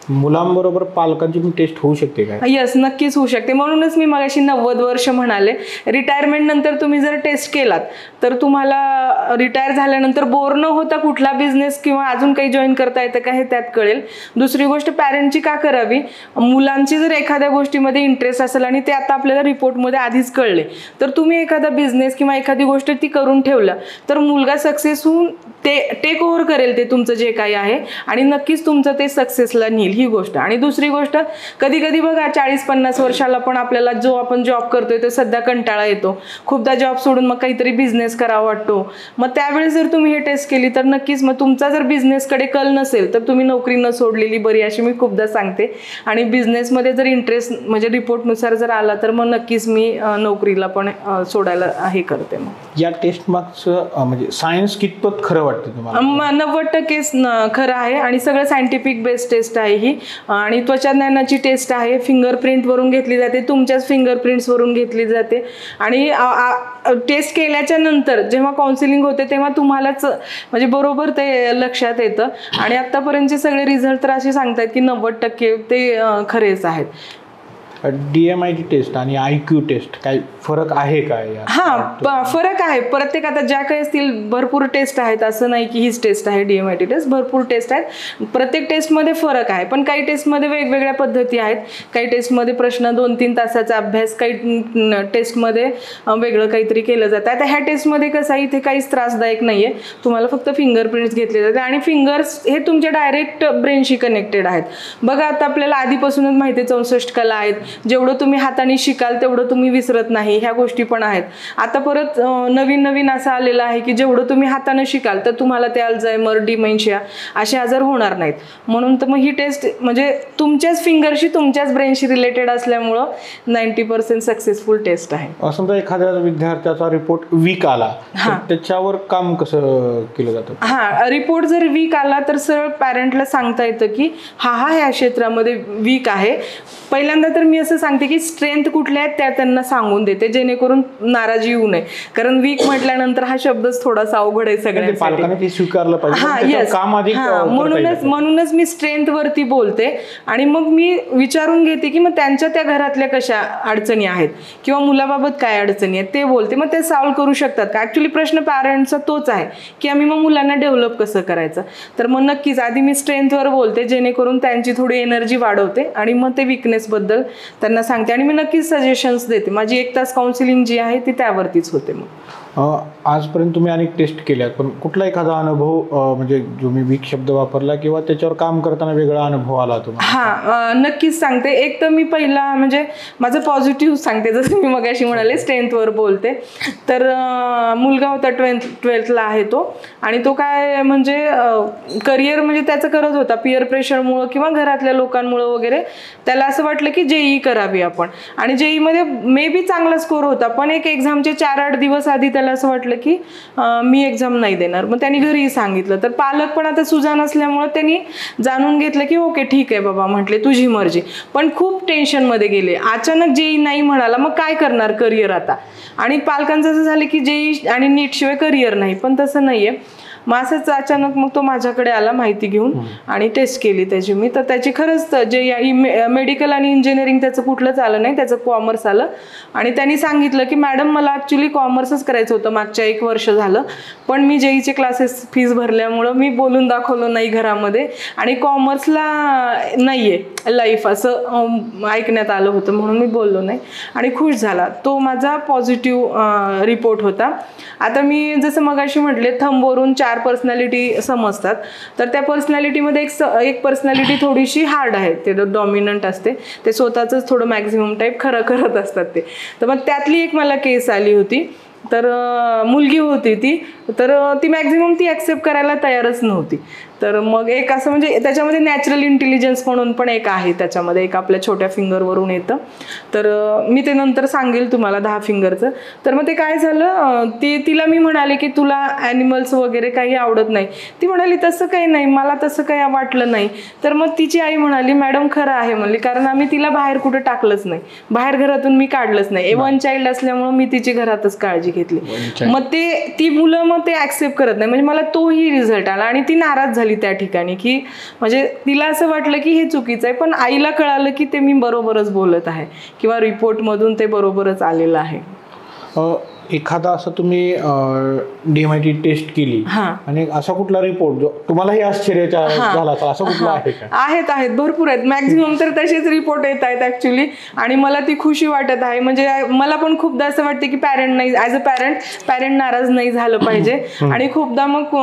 मुलांबरोबर पालकांची पण टेस्ट होऊ शकते का? यस, नक्कीच होऊ शकते. म्हणूनच मी मगाशी 90 वर्ष म्हणाले. रिटायरमेंट नंतर तुम्ही जर टेस्ट केलात तर तुम्हाला रिटायर झाल्यानंतर बोर न होता कुठला बिझनेस किंवा अजून काही जॉईन करता येतं का हे त्यात कळेल. दुसरी गोष्ट, पॅरेंटची का करावी, मुलांची जर एखाद्या गोष्टीमध्ये इंटरेस्ट असेल आणि ते आता आपल्याला रिपोर्टमध्ये आधीच कळले, तर तुम्ही एखादा बिझनेस किंवा एखादी गोष्ट ती करून ठेवलं तर मुलगा सक्सेस होऊन ते टेक ओव्हर करेल ते तुमचं जे काही आहे आणि नक्कीच तुमचं ते सक्सेसला नेईल, ही गोष्ट. आणि दुसरी गोष्ट, कधी कधी बघा 40-50 वर्षाला पण आपल्याला जो आपण जॉब करतोय तो सध्या कंटाळा येतो, खूपदा जॉब सोडून मग काहीतरी बिझनेस करावा वाटतो. मग त्यावेळेस जर तुम्ही हे टेस्ट केली तर नक्कीच, मग तुमचा जर बिझनेसकडे कल नसेल तर तुम्ही नोकरी न सोडलेली बरी, अशी मी खूपदा सांगते. आणि बिझनेसमध्ये जर इंटरेस्ट म्हणजे रिपोर्टनुसार जर आला तर मग नक्कीच मी नोकरीला पण सोडायला हे करते. मग या टेस्ट मागचं म्हणजे सायन्स कितपत खरं वाटतं तुम्हाला? 90% खरं आहे आणि सगळं सायंटिफिक बेस्ड टेस्ट आहे ही. आणि त्वचा ज्ञानाची टेस्ट आहे, फिंगरप्रिंट वरून घेतली जाते, तुमच्याच फिंगरप्रिंट्स वरून घेतली जाते. आणि टेस्ट केल्याच्या नंतर जेव्हा काउन्सिलिंग होते तेव्हा तुम्हालाच म्हणजे बरोबर ते लक्षात येतं. आणि आतापर्यंतचे सगळे रिझल्ट तर असे सांगतात की 90% ते खरेच आहेत. DMIT टेस्ट आणि IQ टेस्ट काही फरक आहे का? फरक आहे. प्रत्येक आता ज्या काही असतील भरपूर टेस्ट आहेत, असं नाही की हीच टेस्ट आहे DMIT टेस्ट, भरपूर टेस्ट आहेत. प्रत्येक टेस्टमध्ये फरक आहे, पण काही टेस्टमध्ये वेगवेगळ्या पद्धती आहेत. काही टेस्टमध्ये प्रश्न 2-3 तासाचा अभ्यास, काही टेस्टमध्ये वेगळं काहीतरी केलं जातं. आता ह्या टेस्टमध्ये कसं आहे, इथे काहीच त्रासदायक नाही आहे. तुम्हाला फक्त फिंगरप्रिंट्स घेतले जाते आणि फिंगर्स हे तुमच्या डायरेक्ट ब्रेनशी कनेक्टेड आहेत. बघा, आता आपल्याला आधीपासूनच माहिती आहे 64 कला आहेत. जेवढं तुम्ही हाताने शिकाल तेवढं तुम्ही विसरत नाही, ह्या गोष्टी पण आहेत. आता परत नवीन असं आलेलं आहे की जेवढं तुम्ही हाताने शिकाल तर तुम्हाला ते अल्झायमर, डिमेन्शिया असे आजार होणार नाहीत. म्हणून तर मग ही टेस्ट म्हणजे तुमच्याच फिंगरशी, तुमच्याच ब्रेनशी रिलेटेड असल्यामुळं 90% सक्सेसफुल टेस्ट आहे. समजा एखाद्या विद्यार्थ्याचा रिपोर्ट वीक आला तर त्याच्यावर काम कसं केलं जातं? रिपोर्ट जर वीक आला तर सरळ पॅरेंटला सांगता येतं की ह्या क्षेत्रामध्ये वीक आहे. पहिल्यांदा तर मी असं सांगते की स्ट्रेंथ कुठल्या आहेत त्या त्यांना सांगून देते, जेणेकरून नाराजी येऊ नये. कारण वीक म्हटल्यानंतर हा शब्दच थोडासा अवघड आहे सगळ्यांसाठी. स्वीकारलं पाहिजे. म्हणूनच मी स्ट्रेंथ वरती बोलते आणि मग मी विचारून घेते की मग त्यांच्या त्या घरातल्या कशा अडचणी आहेत किंवा मुलाबाबत काय अडचणी आहेत ते बोलते. मग ते सॉल्व्ह करू शकतात का? ऍक्च्युली प्रश्न पॅरेंट्सचा तोच आहे की आम्ही मग मुलांना डेव्हलप कसं करायचं. तर मग नक्कीच आधी मी स्ट्रेंथवर बोलते, जेणेकरून त्यांची थोडी एनर्जी वाढवते आणि मग ते विकनेस बद्दल त्यांना सांगते आणि मी नक्कीच सजेशन्स देते. माझी 1 तास काउन्सिलिंग जी आहे ती त्यावरतीच होते. मग आजपर्यंत तुम्ही अनेक टेस्ट केल्यात, पण कुठला एखादा अनुभव म्हणजे जो मी वीक शब्द वापरला किंवा त्याच्यावर काम करताना वेगळा अनुभव आला तुम्हाला? हां, नक्कीच सांगते. एक तर मी पहिला म्हणजे माझं पॉझिटिव्ह सांगते, जसं मी मगाशी म्हणाले स्ट्रेंथवर बोलते. तर मुलगा होता 12th आहे तो, आणि तो काय म्हणजे करिअर म्हणजे त्याचं करत होता पिअर प्रेशरमुळं किंवा घरातल्या लोकांमुळं वगैरे. त्याला असं वाटलं की JEE करावी आपण, आणि JEEमध्ये मे बी चांगला स्कोर होता, पण एक एक्झामचे 4-8 दिवस आधी त्याला असं वाटलं की मी एक्झाम नाही देणार. मग त्यांनी घरीही सांगितलं. तर पालक पण आता सुजाण असल्यामुळं त्यांनी जाणून घेतलं की ओके ठीक आहे बाबा, म्हटले तुझी मर्जी. पण खूप टेन्शनमध्ये गेले. अचानक JEE नाही म्हणाला, मग काय करणार करिअर आता. आणि पालकांचं असं झालं की JEE आणि नीट शिवाय करिअर नाही, पण तसं नाहीये. मग असंच अचानक मग तो माझ्याकडे आला माहिती घेऊन, आणि टेस्ट केली त्याची मी. तर त्याची खरंच JEE मेडिकल आणि इंजिनिअरिंग त्याचं कुठलंच आलं नाही, त्याचं कॉमर्स आलं. आणि त्यांनी सांगितलं की मॅडम मला ॲक्च्युली कॉमर्सच करायचं होतं मागच्या 1 वर्ष झालं, पण मी JEEचे क्लासेस फीस भरल्यामुळं मी बोलून दाखवलं नाही घरामध्ये, आणि कॉमर्सला नाही आहे लाईफ असं ऐकण्यात आलं होतं, म्हणून मी बोललो नाही, आणि खुश झाला. तो माझा पॉझिटिव्ह रिपोर्ट होता. आता मी जसं मगाशी म्हटले थंबवरून 4 पर्सनॅलिटी समजतात. तर त्या पर्सनॅलिटीमध्ये एक पर्सनॅलिटी थोडीशी हार्ड आहे, ते डॉमिनंट असते, ते स्वतःच थोडं मॅक्झिमम टाईप खरं करत असतात ते. तर मग त्यातली एक मला केस आली होती. तर मुलगी होती ती, तर ती मॅक्झिमम ती ॲक्सेप्ट करायला तयारच नव्हती. तर मग एक असं म्हणजे त्याच्यामध्ये नॅचरल इंटेलिजन्स म्हणून पण एक आहे, त्याच्यामध्ये एक आपल्या छोट्या फिंगरवरून येतं. तर मी ते नंतर सांगेल तुम्हाला 10 फिंगरचं. तर मग ते काय झालं, तिला मी म्हणाले की तुला ॲनिमल्स वगैरे काही आवडत नाही. ती म्हणाली तसं काही नाही, मला तसं काही वाटलं नाही. तर मग तिची आई म्हणाली मॅडम खरं आहे म्हणली, कारण आम्ही तिला बाहेर कुठं टाकलंच नाही, बाहेर घरातून मी काढलंच नाही. 1 चाइल्ड असल्यामुळं मी तिची घरातच काळजी घेतली. मग ती मुलं मग ते ॲक्सेप्ट करत नाही, म्हणजे मला तोही रिझल्ट आला. आणि ती नाराज झाली त्या ठिकाणी, की म्हणजे तिला असं वाटलं की हे चुकीचं आहे, पण आईला कळालं की ते मी बरोबरच बोलत आहे, किंवा रिपोर्टमधून ते बरोबरच आलेलं आहे. एखादा असं तुम्ही DMIT टेस्ट केली आणि असा कुठला रिपोर्ट जो तुम्हालाही आश्चर्याचा झाला असं कुठला आहे का? आहेत भरपूर आहेत. मॅक्झिमम तर तसेच रिपोर्ट येत आहेत ऍक्च्युली, आणि मला ती खुशी वाटत आहे. म्हणजे मला पण खूपदा असं वाटते की पॅरेंट नाही, ॲज अ पॅरेंट नाराज नाही झालं पाहिजे. आणि खूपदा मग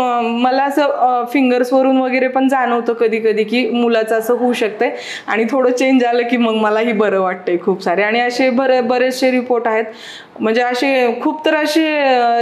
मला असं फिंगर्सवरून वगैरे पण जाणवतं कधी कधी की मुलाचं असं होऊ शकतंय, आणि थोडं चेंज आलं की मग मलाही बरं वाटतंय खूप सारे. आणि असे बरेचसे रिपोर्ट आहेत, म्हणजे असे खूप तर असे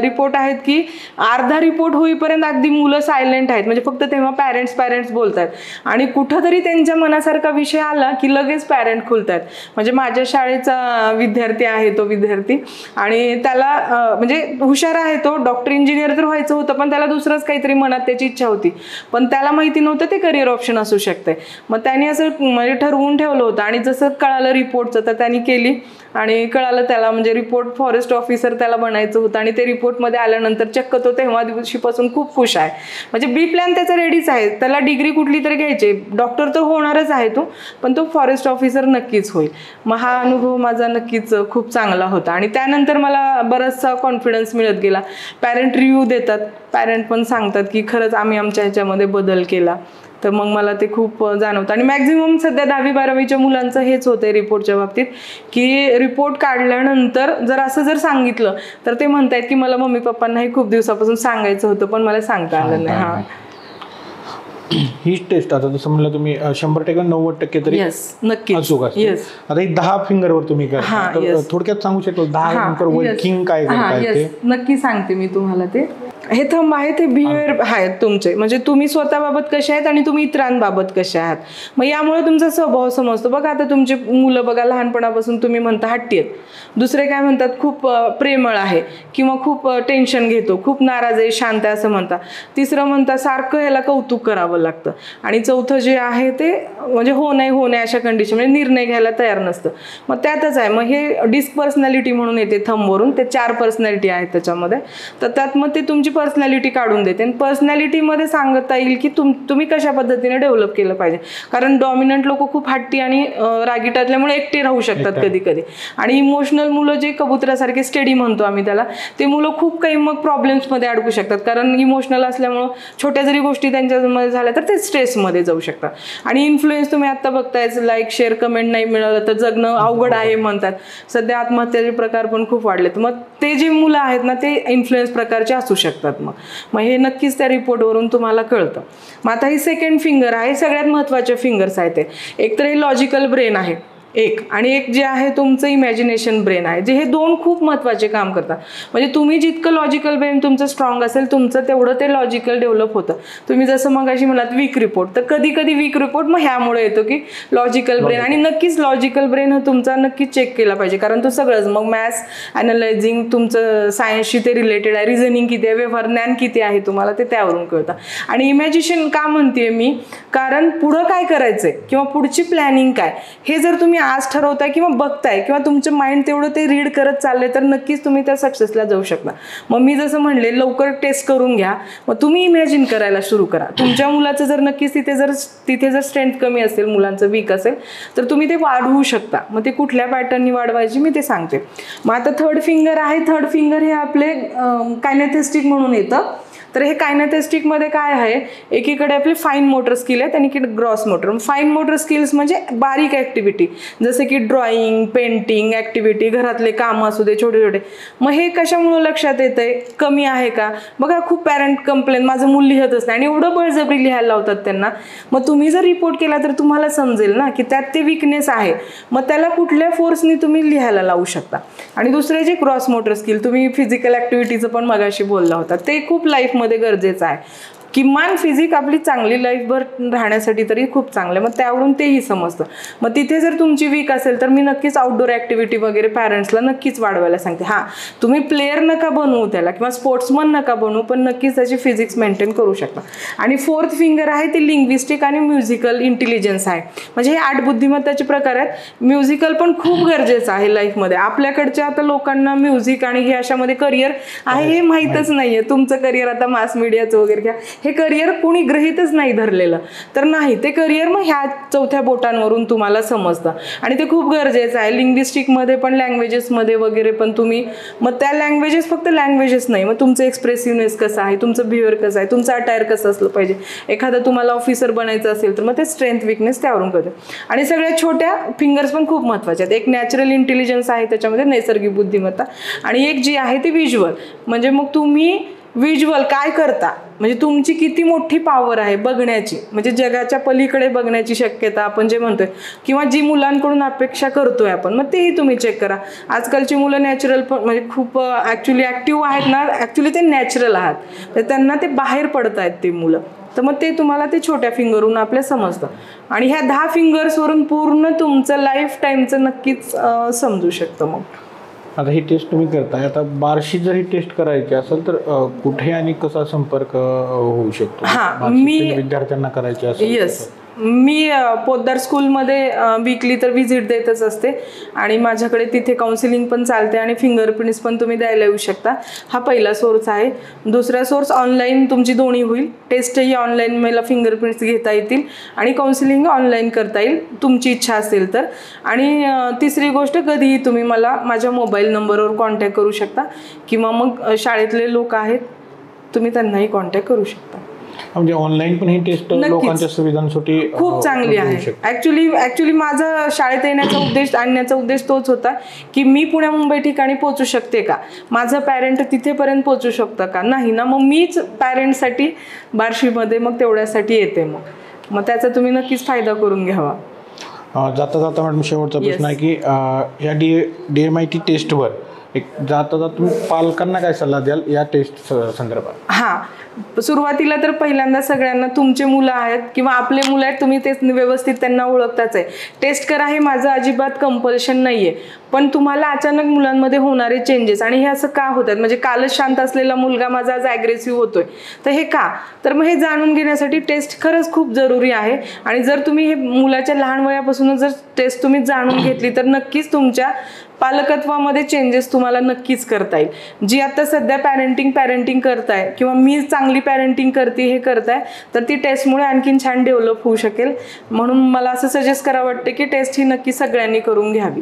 रिपोर्ट आहेत की अर्धा रिपोर्ट होईपर्यंत अगदी मुलं सायलेंट आहेत, म्हणजे फक्त तेव्हा पॅरेंट्स बोलतात, आणि कुठंतरी त्यांच्या मनासारखा विषय आला की लगेच पॅरेंट खुलतात. म्हणजे माझ्या शाळेचा विद्यार्थी आहे तो विद्यार्थी, आणि त्याला म्हणजे हुशार आहे तो, डॉक्टर इंजिनियर तर व्हायचं होतं, पण त्याला दुसरंच काहीतरी मनात त्याची इच्छा होती, पण त्याला माहिती नव्हतं ते करिअर ऑप्शन असू शकते. मग त्याने असं म्हणजे ठरवून ठेवलं होतं, आणि जसं कळालं रिपोर्टचं तर त्यांनी केली, आणि कळालं त्याला म्हणजे रिपोर्ट फॉरेस्ट ऑफिसर त्याला बनायचं होतं. आणि ते रिपोर्टमध्ये आल्यानंतर चक्क तो तेव्हा दिवशीपासून खूप खुश आहे. म्हणजे बी प्लॅन त्याचा रेडीच आहे, त्याला डिग्री कुठली तरी घ्यायची, डॉक्टर तर होणारच आहे तो, पण तो फॉरेस्ट ऑफिसर नक्कीच होईल. मग हा अनुभव माझा नक्कीच खूप चांगला होता. आणि त्यानंतर मला बराचसा कॉन्फिडन्स मिळत गेला. पॅरेंट रिव्ह्यू देतात, पॅरेंट पण सांगतात की खरंच आम्ही आमच्या ह्याच्यामध्ये बदल केला. तर मग मला ते खूप जाणवतं. आणि मॅक्झिमम सध्या 10वी-12वीच्या मुलांचं हेच होतंय रिपोर्टच्या बाबतीत, की रिपोर्ट काढल्यानंतर जर सांगितलं तर ते म्हणतायत की मला मम्मी पप्पांनाही खूप दिवसापासून सांगायचं होतं, पण मला सांगता आलं नाही. हा, ही टेस्ट आता जसं म्हणलं तुम्ही 100% 90% तरी अचूक असते. आता ही 10 फिंगरवर तुम्ही करा, थोडक्यात सांगू शकतो 10 फिंगर वर्किंग काय करताय ते? नक्की सांगते मी तुम्हाला. हे थंब आहेत, हे बिहेवियर आहेत तुमचे, म्हणजे तुम्ही स्वतःबाबत कसे आहेत आणि तुम्ही इतरांबाबत कसे आहात. मग यामुळे तुमचा स्वभाव समजतो. बघा आता तुमचे मुलं बघा, लहानपणापासून तुम्ही म्हणता हट्टी आहेत, दुसरे काय म्हणतात खूप प्रेमळ आहे, किंवा खूप टेन्शन घेतो, खूप नाराज आहे, शांत आहे असं म्हणता. तिसरं म्हणता सारखं ह्याला कौतुक करावं लागतं. आणि चौथं जे आहे ते म्हणजे हो नाही अशा कंडिशन, म्हणजे निर्णय घ्यायला तयार नसतं. मग त्यातच आहे. मग हे डिस्क पर्सनॅलिटी म्हणून येते थंबवरून, ते 4 पर्सनॅलिटी आहेत त्याच्यामध्ये. तर त्यात मग ते तुमची पर्सनॅलिटी काढून देते आणि पर्सनॅलिटीमध्ये सांगता येईल की तुम्ही कशा पद्धतीने डेव्हलप केलं पाहिजे. कारण डॉमिनंट लोक खूप हट्टी आणि रागीट असल्यामुळे एकटे राहू शकतात कधी कधी. आणि इमोशनल मुलं जे कबुतरासारखे स्टेडी म्हणतो आम्ही त्याला, ते मुलं खूप काही मग प्रॉब्लेम्समध्ये अडकू शकतात. कारण इमोशनल असल्यामुळं छोट्या जरी गोष्टी त्यांच्यामध्ये झाल्या तर ते स्ट्रेसमध्ये जाऊ शकतात. आणि इन्फ्लुएन्स तुम्ही आता बघताय, लाईक शेअर कमेंट नाही मिळालं तर जगणं अवघड आहे म्हणतात. सध्या आत्महत्याचे प्रकार पण खूप वाढलेत. मग ते जे मुलं आहेत ना ते इन्फ्लुएन्स प्रकारचे असू शकतात. मग हे नक्कीच त्या रिपोर्टवरून तुम्हाला कळतं. मग आता ही सेकंड फिंगर आहे, सगळ्यात महत्त्वाचे फिंगर्स आहेत. एक तर हे लॉजिकल ब्रेन आहे एक, आणि एक जे आहे तुमचं इमॅजिनेशन ब्रेन आहे, जे हे दोन खूप महत्त्वाचे काम करतात. म्हणजे तुम्ही जितकं लॉजिकल ब्रेन तुमचं स्ट्रॉंग असेल तुमचं तेवढं ते लॉजिकल डेव्हलप होतं. तुम्ही जसं मग अशी म्हणाल वीक रिपोर्ट, तर कधी कधी वीक रिपोर्ट मग ह्यामुळे येतो की लॉजिकल ब्रेन. आणि नक्कीच लॉजिकल ब्रेन हा तुमचा नक्कीच चेक केला पाहिजे. कारण तो सगळंच मग मॅथ्स ॲनालायझिंग तुमचं सायन्सशी ते रिलेटेड आहे, रिझनिंग किती आहे, व्यवहार ज्ञान किती आहे तुम्हाला ते त्यावरून कळतं. आणि इमॅजिनेशन का म्हणते मी, कारण पुढं काय करायचंय किंवा पुढची प्लॅनिंग काय हे जर तुम्ही आज ठरवताय किंवा बघताय किंवा तुमचं माइंड तेवढं ते रीड करत चाललंय तर नक्कीच तुम्ही त्या सक्सेसला जाऊ शकता. मग मी जसं म्हणले लवकर टेस्ट करून घ्या. मग तुम्ही इमॅजिन करायला सुरू करा. तुमच्या मुलाचं जर नक्कीच तिथे जर स्ट्रेंथ कमी असेल, मुलांचं वीक असेल, तर तुम्ही ते वाढवू शकता. मग ते कुठल्या पॅटर्ननी वाढवायची मी ते सांगते. मग आता थर्ड फिंगर आहे. थर्ड फिंगर हे आपले कायनेस्थेटिक म्हणून येतं. तर हे कायनेस्थेटिकमध्ये काय आहे, एकीकडे आपले फाईन मोटर स्किल आहेत आणि एकीकडे gross motor. Fine motor skills म्हणजे बारीक ॲक्टिव्हिटी, जसे की ड्रॉइंग, पेंटिंग ॲक्टिव्हिटी, घरातले काम असू दे छोटे छोटे. मग हे कशामुळे लक्षात येतंय, कमी आहे का? बघा खूप पॅरेंट कंप्लेन, माझं मूल लिहतच नाही, आणि एवढं बळजबरी लिहायला लावतात त्यांना. मग तुम्ही जर रिपोर्ट केला तर तुम्हाला समजेल ना की त्यात ते विकनेस आहे. मग त्याला कुठल्या फोर्सनी तुम्ही लिहायला लावू शकता. आणि दुसरे जे ग्रॉस मोटर स्किल, तुम्ही फिजिकल ॲक्टिव्हिटीचं पण मगाशी बोलला होता, ते खूप लाईफमध्ये गरजेचं आहे. किमान फिजिक आपली चांगली लाईफभर राहण्यासाठी तरी खूप चांगलं. मग त्यावरून तेही समजतं. मग तिथे जर तुमची वीक असेल तर मी नक्कीच आउटडोर ॲक्टिव्हिटी वगैरे पॅरेंट्सला नक्कीच वाढवायला सांगते. हां, तुम्ही प्लेयर नका बनवू त्याला किंवा स्पोर्ट्समन नका बनवू, पण नक्कीच त्याची फिजिक्स मेंटेन करू शकता. आणि फोर्थ फिंगर आहे ते लिंग्विस्टिक आणि म्युझिकल इंटेलिजन्स आहे. म्हणजे हे 8 बुद्धिमत्ताचे प्रकार आहेत. म्युझिकल पण खूप गरजेचं आहे लाईफमध्ये. आपल्याकडच्या आता लोकांना म्युझिक आणि हे अशामध्ये करिअर आहे हे माहीतच नाही आहे. तुमचं करिअर आता मास मीडियाचं वगैरे घ्या, हे करिअर कोणी गृहीतच नाही धरलेलं, तर नाही ते करिअर मग ह्या चौथ्या बोटांवरून तुम्हाला समजतं. आणि ते खूप गरजेचं आहे. लिंग्विस्टिकमध्ये पण लँग्वेजेसमध्ये वगैरे पण तुम्ही, मग त्या लँग्वेजेस फक्त लँग्वेजेस नाही, मग तुमचं एक्सप्रेसिव्हनेस कसं आहे, तुमचं बिहेवियर कसं आहे, तुमचं अटायर कसं असलं पाहिजे. एखादं तुम्हाला ऑफिसर बनायचं असेल तर मग ते स्ट्रेंथ विकनेस त्यावरून कळतं. आणि सगळ्यात छोट्या फिंगर्स पण खूप महत्त्वाच्या आहेत. एक नॅचरल इंटेलिजन्स आहे, त्याच्यामध्ये नैसर्गिक बुद्धिमत्ता, आणि एक जी आहे ती व्हिज्युअल. म्हणजे मग तुम्ही व्हिज्युअल काय करता, म्हणजे तुमची किती मोठी पॉवर आहे बघण्याची, म्हणजे जगाच्या पलीकडे बघण्याची शक्यता आपण जे म्हणतोय, किंवा जी मुलांकडून अपेक्षा करतोय आपण, मग तेही तुम्ही चेक करा. आजकालची मुलं नॅचरल म्हणजे खूप ॲक्च्युली ॲक्टिव्ह आहेत ना, ॲक्च्युली ते नॅचरल आहात, तर त्यांना ते बाहेर पडत आहेत ते मुलं. तर मग ते तुम्हाला ते छोट्या फिंगरवरून आपल्या समजतं. आणि ह्या 10 फिंगर्सवरून पूर्ण तुमचं लाईफ टाईमचं नक्कीच समजू शकतं. मग आता ही टेस्ट तुम्ही करताय, आता बार्शी जर ही टेस्ट करायची असेल तर कुठे आणि कसा संपर्क होऊ शकतो? हां, मी विद्यार्थ्यांना करायची असेल? येस, मी पोद्दार स्कूलमध्ये वीकली तर व्हिजिट देतच असते. आणि माझ्याकडे तिथे काउन्सिलिंग पण चालते आणि फिंगरप्रिंट्स पण तुम्ही द्यायला येऊ शकता. हा पहिला सोर्स आहे. दुसरा सोर्स ऑनलाईन तुमची दोन्ही होईल. टेस्टही ऑनलाईन मला फिंगरप्रिंट्स घेता येतील आणि काउन्सिलिंग ऑनलाईन करता येईल तुमची इच्छा असेल तर. आणि तिसरी गोष्ट, कधीही तुम्ही मला माझ्या मोबाईल नंबरवर कॉन्टॅक्ट करू शकता, किंवा मग शाळेतले लोक आहेत तुम्ही त्यांनाही कॉन्टॅक्ट करू शकता. म्हणजे ऑनलाईन पण ही टेस्ट लोकांच्या सुविधांसाठी खूप चांगली आहे. ऍक्च्युली माझा शाळेत येण्याचा आणण्याचा उद्देश तोच होता की मी पुण्या मुंबई ठिकाणी पोहोचू शकते का, माझं पॅरेंट तिथेपर्यंत पोहोचू शकतं का, नाही ना, मग मीच पॅरेंटसाठी बार्शीमध्ये मग तेवढ्यासाठी येते. मग त्याचा तुम्ही नक्कीच फायदा करून घ्यावा. जाता जाता मॅडम शेवटचा प्रश्न आहे की या DMIT टेस्टवर एक जाता जाता तुम्ही पालकांना काय सल्ला द्याल या टेस्ट संदर्भात? हां, सुरुवातीला तर पहिल्यांदा सगळ्यांना तुमचे मुलं आहेत किंवा आपले मुलं आहेत, तुम्ही ते व्यवस्थित त्यांना ओळखताच आहे. टेस्ट करा हे माझं अजिबात कंपल्शन नाही आहे, पण तुम्हाला अचानक मुलांमध्ये होणारे चेंजेस आणि हे असं का होतात, म्हणजे कालच शांत असलेला मुलगा माझा आज ॲग्रेसिव्ह होतोय, तर हे का, तर मग हे जाणून घेण्यासाठी टेस्ट खरंच खूप जरुरी आहे. आणि जर तुम्ही हे मुलाच्या लहान वयापासूनच जर टेस्ट तुम्ही जाणून घेतली तर नक्कीच तुमच्या पालकत्वामध्ये चेंजेस तुम्हाला नक्कीच करता येईल. जी आता सध्या पॅरेंटिंग करताय किंवा मी चांगली पॅरेंटिंग करते हे करताय, तर ती टेस्टमुळे आणखीन छान डेव्हलप होऊ शकेल. म्हणून मला असं सजेस्ट करावं वाटतं की टेस्ट ही नक्की सगळ्यांनी करून घ्यावी.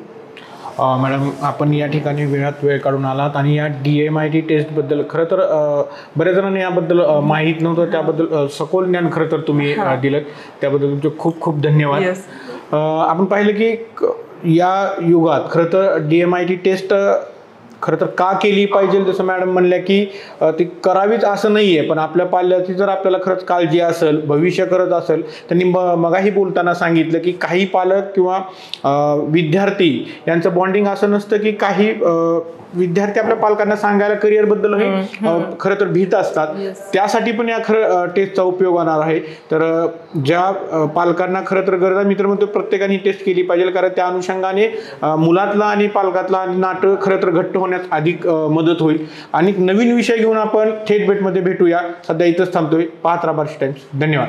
मॅडम, आपण या ठिकाणी वेळ काढून आलात आणि या DMIT टेस्टबद्दल खरं तर बऱ्याच जणांनी याबद्दल माहीत नव्हतं, त्याबद्दल सखोल ज्ञान खरं तर तुम्ही दिलं, त्याबद्दल तुमचे खूप खूप धन्यवाद. आपण पाहिलं की या युगात खरं तर DMIT टेस्ट खरं तर का केली पाहिजे, जसं मॅडम म्हणल्या की ती करावीच असं नाही आहे, पण आपल्या पाल्याची जर आपल्याला खरंच काळजी असेल, भविष्य करत असेल, त्यांनी मगाही बोलताना सांगितलं की काही पालक किंवा विद्यार्थी यांचं बॉन्डिंग असं नसतं की काही विद्यार्थी आपल्या पालकांना सांगायला करिअरबद्दल खरं तर भीत असतात. त्यासाठी पण या खरं टेस्टचा उपयोग होणार आहे. तर ज्या पालकांना खरं तर गरज आहे, मित्र म्हणतो प्रत्येकाने टेस्ट केली पाहिजे, कारण त्या अनुषंगाने मुलातला आणि पालकातला नातं खरं तर घट्ट होण्यास अधिक मदत होईल. आणि नवीन विषय घेऊन आपण थेट भेटमध्ये भेटूया. सध्या इथंच थांबतोय. पाहत राहा बार्शी टाइम्स. धन्यवाद.